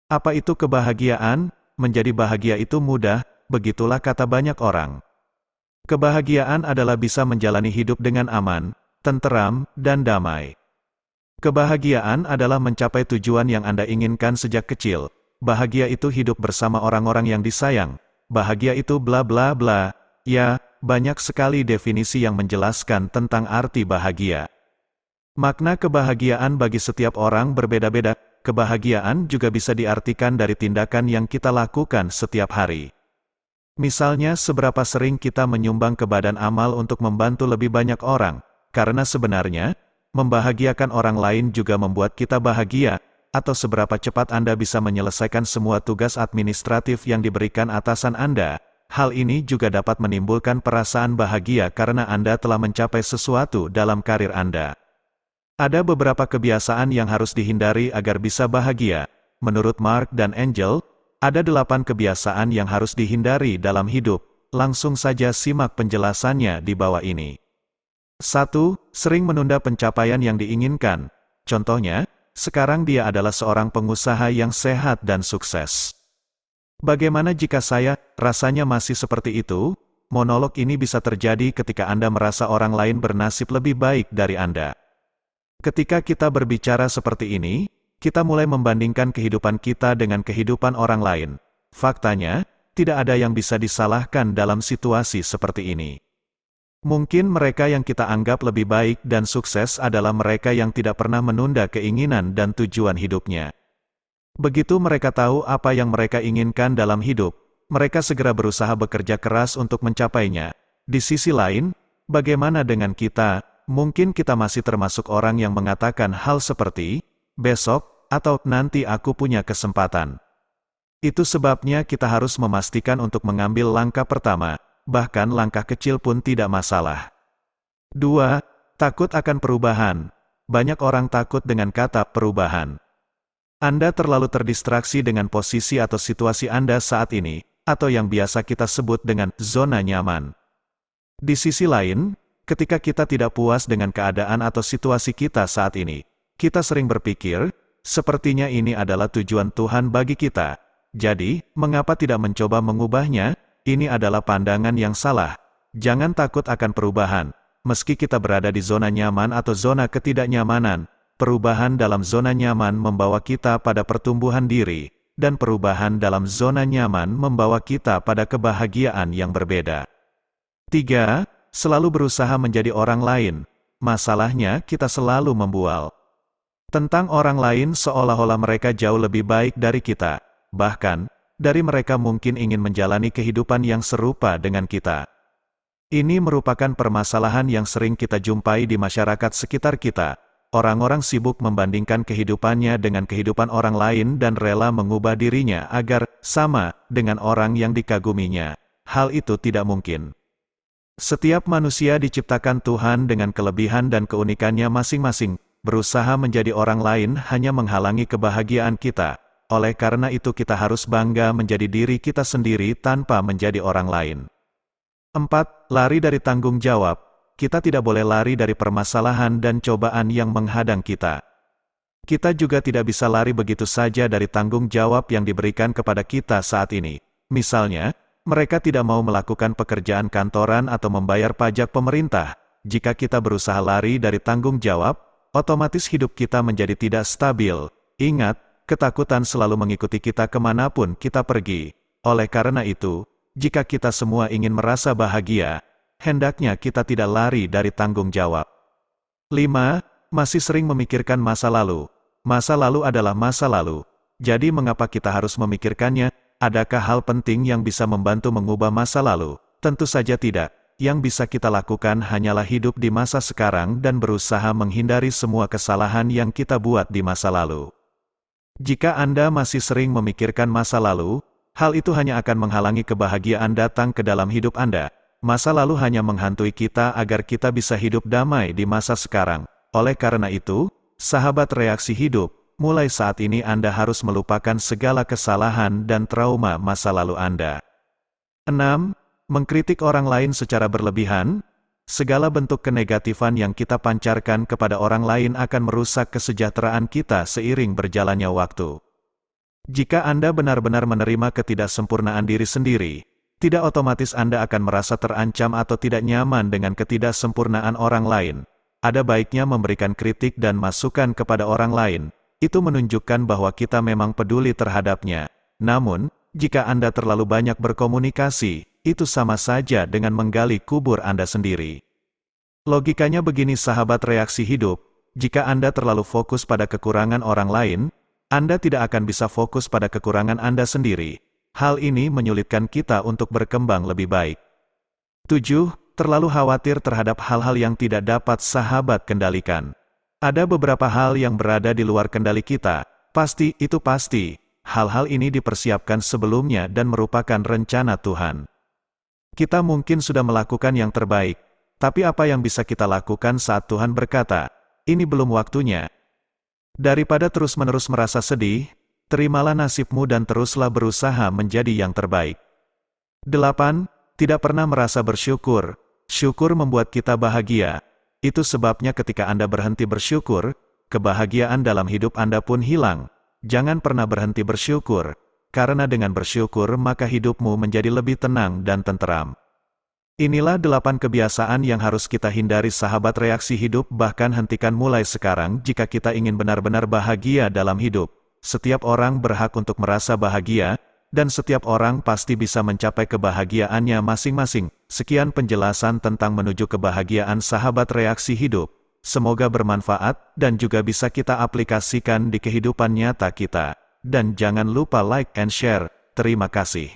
Apa itu kebahagiaan? Menjadi bahagia itu mudah, begitulah kata banyak orang. Kebahagiaan adalah bisa menjalani hidup dengan aman, tenteram, dan damai. Kebahagiaan adalah mencapai tujuan yang Anda inginkan sejak kecil. Bahagia itu hidup bersama orang-orang yang disayang. Bahagia itu bla bla bla. Ya, banyak sekali definisi yang menjelaskan tentang arti bahagia. Makna kebahagiaan bagi setiap orang berbeda-beda. Kebahagiaan juga bisa diartikan dari tindakan yang kita lakukan setiap hari. Misalnya, seberapa sering kita menyumbang ke badan amal untuk membantu lebih banyak orang, karena sebenarnya, membahagiakan orang lain juga membuat kita bahagia, atau seberapa cepat Anda bisa menyelesaikan semua tugas administratif yang diberikan atasan Anda. Hal ini juga dapat menimbulkan perasaan bahagia karena Anda telah mencapai sesuatu dalam karir Anda. Ada beberapa kebiasaan yang harus dihindari agar bisa bahagia. Menurut Mark dan Angel, ada 8 kebiasaan yang harus dihindari dalam hidup. Langsung saja simak penjelasannya di bawah ini. 1. Sering menunda pencapaian yang diinginkan. Contohnya, sekarang dia adalah seorang pengusaha yang sehat dan sukses. Bagaimana jika saya, rasanya masih seperti itu? Monolog ini bisa terjadi ketika Anda merasa orang lain bernasib lebih baik dari Anda. Ketika kita berbicara seperti ini, kita mulai membandingkan kehidupan kita dengan kehidupan orang lain. Faktanya, tidak ada yang bisa disalahkan dalam situasi seperti ini. Mungkin mereka yang kita anggap lebih baik dan sukses adalah mereka yang tidak pernah menunda keinginan dan tujuan hidupnya. Begitu mereka tahu apa yang mereka inginkan dalam hidup, mereka segera berusaha bekerja keras untuk mencapainya. Di sisi lain, bagaimana dengan kita? Mungkin kita masih termasuk orang yang mengatakan hal seperti, besok, atau nanti aku punya kesempatan. Itu sebabnya kita harus memastikan untuk mengambil langkah pertama, bahkan langkah kecil pun tidak masalah. 2. Takut akan perubahan. Banyak orang takut dengan kata perubahan. Anda terlalu terdistraksi dengan posisi atau situasi Anda saat ini, atau yang biasa kita sebut dengan zona nyaman. Di sisi lain, ketika kita tidak puas dengan keadaan atau situasi kita saat ini, kita sering berpikir, sepertinya ini adalah tujuan Tuhan bagi kita. Jadi, mengapa tidak mencoba mengubahnya? Ini adalah pandangan yang salah. Jangan takut akan perubahan. Meski kita berada di zona nyaman atau zona ketidaknyamanan, perubahan dalam zona nyaman membawa kita pada pertumbuhan diri, dan perubahan dalam zona nyaman membawa kita pada kebahagiaan yang berbeda. 3. Selalu berusaha menjadi orang lain. Masalahnya, kita selalu membual tentang orang lain seolah-olah mereka jauh lebih baik dari kita. Bahkan, dari mereka mungkin ingin menjalani kehidupan yang serupa dengan kita. Ini merupakan permasalahan yang sering kita jumpai di masyarakat sekitar kita. Orang-orang sibuk membandingkan kehidupannya dengan kehidupan orang lain dan rela mengubah dirinya agar sama dengan orang yang dikaguminya. Hal itu tidak mungkin. Setiap manusia diciptakan Tuhan dengan kelebihan dan keunikannya masing-masing. Berusaha menjadi orang lain hanya menghalangi kebahagiaan kita. Oleh karena itu kita harus bangga menjadi diri kita sendiri tanpa menjadi orang lain. 4. Lari dari tanggung jawab. Kita tidak boleh lari dari permasalahan dan cobaan yang menghadang kita. Kita juga tidak bisa lari begitu saja dari tanggung jawab yang diberikan kepada kita saat ini. Misalnya, mereka tidak mau melakukan pekerjaan kantoran atau membayar pajak pemerintah. Jika kita berusaha lari dari tanggung jawab, otomatis hidup kita menjadi tidak stabil. Ingat, ketakutan selalu mengikuti kita kemanapun kita pergi. Oleh karena itu, jika kita semua ingin merasa bahagia, hendaknya kita tidak lari dari tanggung jawab. 5. Masih sering memikirkan masa lalu. Masa lalu adalah masa lalu. Jadi mengapa kita harus memikirkannya? Adakah hal penting yang bisa membantu mengubah masa lalu? Tentu saja tidak. Yang bisa kita lakukan hanyalah hidup di masa sekarang dan berusaha menghindari semua kesalahan yang kita buat di masa lalu. Jika Anda masih sering memikirkan masa lalu, hal itu hanya akan menghalangi kebahagiaan datang ke dalam hidup Anda. Masa lalu hanya menghantui kita agar kita bisa hidup damai di masa sekarang. Oleh karena itu, sahabat reaksi hidup, mulai saat ini Anda harus melupakan segala kesalahan dan trauma masa lalu Anda. 6. Mengkritik orang lain secara berlebihan. Segala bentuk kenegatifan yang kita pancarkan kepada orang lain akan merusak kesejahteraan kita seiring berjalannya waktu. Jika Anda benar-benar menerima ketidaksempurnaan diri sendiri, tidak otomatis Anda akan merasa terancam atau tidak nyaman dengan ketidaksempurnaan orang lain. Ada baiknya memberikan kritik dan masukan kepada orang lain. Itu menunjukkan bahwa kita memang peduli terhadapnya. Namun, jika Anda terlalu banyak berkomunikasi, itu sama saja dengan menggali kubur Anda sendiri. Logikanya begini sahabat reaksi hidup, jika Anda terlalu fokus pada kekurangan orang lain, Anda tidak akan bisa fokus pada kekurangan Anda sendiri. Hal ini menyulitkan kita untuk berkembang lebih baik. 7. Terlalu khawatir terhadap hal-hal yang tidak dapat sahabat kendalikan. Ada beberapa hal yang berada di luar kendali kita, pasti. Hal-hal ini dipersiapkan sebelumnya dan merupakan rencana Tuhan. Kita mungkin sudah melakukan yang terbaik, tapi apa yang bisa kita lakukan saat Tuhan berkata, "Ini belum waktunya"? Daripada terus-menerus merasa sedih, terimalah nasibmu dan teruslah berusaha menjadi yang terbaik. 8. Tidak pernah merasa bersyukur. Syukur membuat kita bahagia. Itu sebabnya ketika Anda berhenti bersyukur, kebahagiaan dalam hidup Anda pun hilang. Jangan pernah berhenti bersyukur, karena dengan bersyukur maka hidupmu menjadi lebih tenang dan tenteram. Inilah 8 kebiasaan yang harus kita hindari sahabat reaksi hidup, bahkan hentikan mulai sekarang jika kita ingin benar-benar bahagia dalam hidup. Setiap orang berhak untuk merasa bahagia, dan setiap orang pasti bisa mencapai kebahagiaannya masing-masing. Sekian penjelasan tentang menuju kebahagiaan sahabat reaksi hidup. Semoga bermanfaat dan juga bisa kita aplikasikan di kehidupan nyata kita. Dan jangan lupa like and share. Terima kasih.